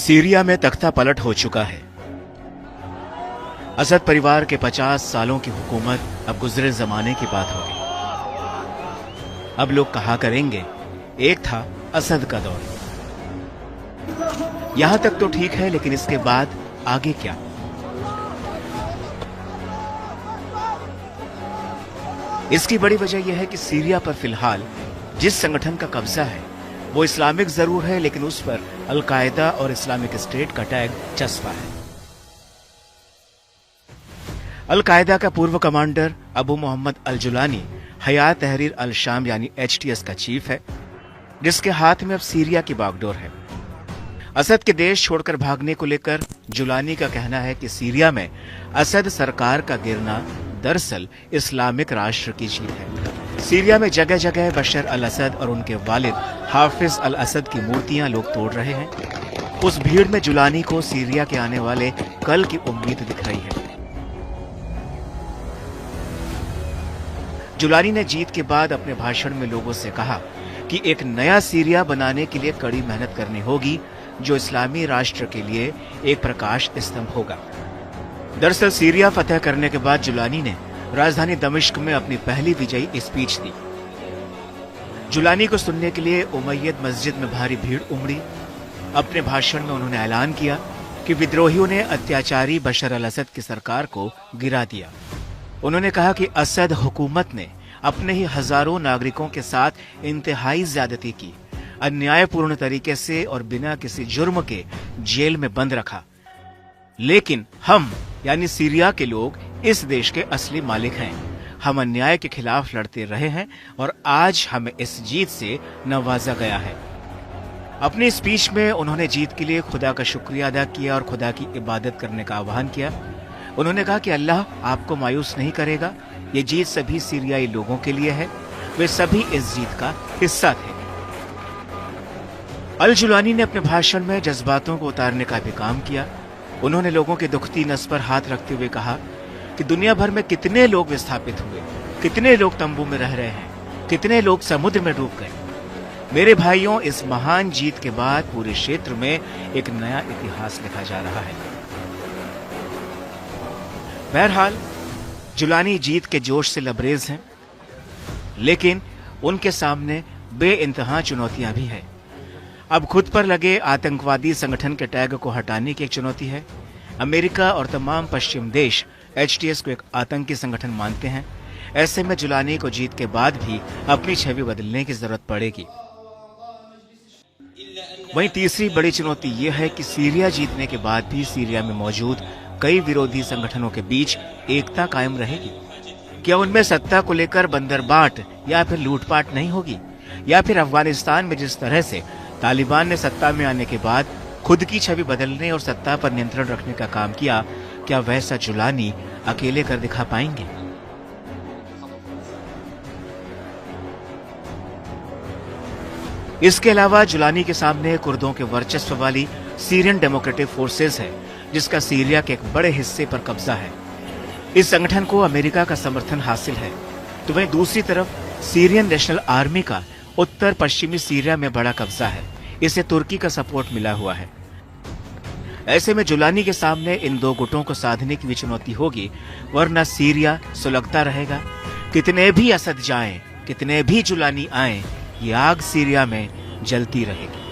Syria में तख्ता पलट हो चुका है। असद परिवार के 50 सालों की हुकूमत अब गुजरे जमाने की बात होगी। अब लोग कहा करेंगे, एक था असद का दौर। यहां तक तो ठीक है, लेकिन इसके बाद आगे क्या? इसकी बड़ी वजह यह है कि सीरिया पर फिलहाल जिस संगठन का कब्जा है वो इस्लामिक जरूर है, लेकिन उस पर अल-कायदा और इस्लामिक स्टेट का टैग चस्पा है। अल-कायदा का पूर्व कमांडर अबू मोहम्मद अल-जुलानी हयात तहरीर अल-शाम यानी HTS का चीफ है, जिसके हाथ में अब सीरिया की बागडोर है। असद के देश छोड़कर भागने को लेकर जुलानी का कहना है कि सीरिया में असद सरकार का गिरना दरअसल इस्लामिक राष्ट्र की जीत है। सीरिया में जगह जगह बशर अल असद और उनके वालिद हाफिज अल असद की मूर्तियां लोग तोड़ रहे हैं। उस भीड़ में जुलानी को सीरिया के आने वाले कल की उम्मीद दिख रही है। जुलानी ने जीत के बाद अपने भाषण में लोगों से कहा कि एक नया सीरिया बनाने के लिए कड़ी मेहनत करनी होगी, जो इस्लामी राष्ट्र के लिए एक प्रकाश स्तंभ होगा। दरअसल सीरिया फतह करने के बाद जुलानी ने राजधानी दमिश्क में अपनी पहली विजयी स्पीच दी। जुलानी को सुनने के लिए उमैयद मस्जिद में भारी भीड़ उमड़ी। अपने भाषण में उन्होंने ऐलान किया कि विद्रोहियों ने अत्याचारी बशर अल असद की सरकार को गिरा दिया। उन्होंने कहा कि असद हुकूमत ने अपने ही हजारों नागरिकों के साथ इंतहाई ज्यादती की, अन्यायपूर्ण तरीके से और बिना किसी जुर्म के जेल में बंद रखा। लेकिन हम यानी सीरिया के लोग इस देश के असली मालिक हैं। हम अन्याय के खिलाफ लड़ते रहे हैं और आज हमें इस जीत से नवाजा गया है। अपनी स्पीच में उन्होंने जीत के लिए खुदा का शुक्रिया अदा किया और खुदा की इबादत करने का आह्वान किया। उन्होंने कहा कि अल्लाह आपको मायूस नहीं करेगा। ये जीत सभी सीरियाई लोगों के लिए है, वे सभी इस जीत का हिस्सा थे। अल जुलानी ने अपने भाषण में जज्बातों को उतारने का भी काम किया। उन्होंने लोगों के दुखती नस पर हाथ रखते हुए कहा कि दुनिया भर में कितने लोग विस्थापित हुए, कितने लोग तंबू में रह रहे हैं, कितने लोग समुद्र में डूब गए। मेरे भाइयों, इस महान जीत के बाद पूरे क्षेत्र में एक नया इतिहास लिखा जा रहा है। बहरहाल जुलानी जीत के जोश से लबरेज हैं, लेकिन उनके सामने बेइंतहा चुनौतियां भी हैं। अब खुद पर लगे आतंकवादी संगठन के टैग को हटाने की एक चुनौती है। अमेरिका और तमाम पश्चिम देश HTS को एक आतंकी संगठन मानते हैं। ऐसे में जुलानी को जीत के बाद भी अपनी छवि बदलने की जरूरत पड़ेगी। वहीं तीसरी बड़ी चुनौती यह है कि सीरिया जीतने के बाद भी सीरिया में मौजूद कई विरोधी संगठनों के बीच एकता कायम रहेगी। क्या उनमें सत्ता को लेकर बंदरबाट या फिर लूटपाट नहीं होगी? या फिर अफगानिस्तान में जिस तरह से तालिबान ने सत्ता में आने के बाद खुद की छवि बदलने और सत्ता पर नियंत्रण रखने का काम किया, क्या वैसा जुलानी अकेले कर दिखा पाएंगे? इसके अलावा जुलानी के सामने कुर्दों के वर्चस्व वाली सीरियन डेमोक्रेटिक फोर्सेस है, जिसका सीरिया के एक बड़े हिस्से पर कब्जा है। इस संगठन को अमेरिका का समर्थन हासिल है। तो वहीं दूसरी तरफ सीरियन नेशनल आर्मी का उत्तर पश्चिमी सीरिया में बड़ा कब्जा है। इसे तुर्की का सपोर्ट मिला हुआ है। ऐसे में जुलानी के सामने इन दो गुटों को साधने की भी चुनौती होगी, वरना सीरिया सुलगता रहेगा। कितने भी असद जाएं, कितने भी जुलानी आएं, ये आग सीरिया में जलती रहेगी।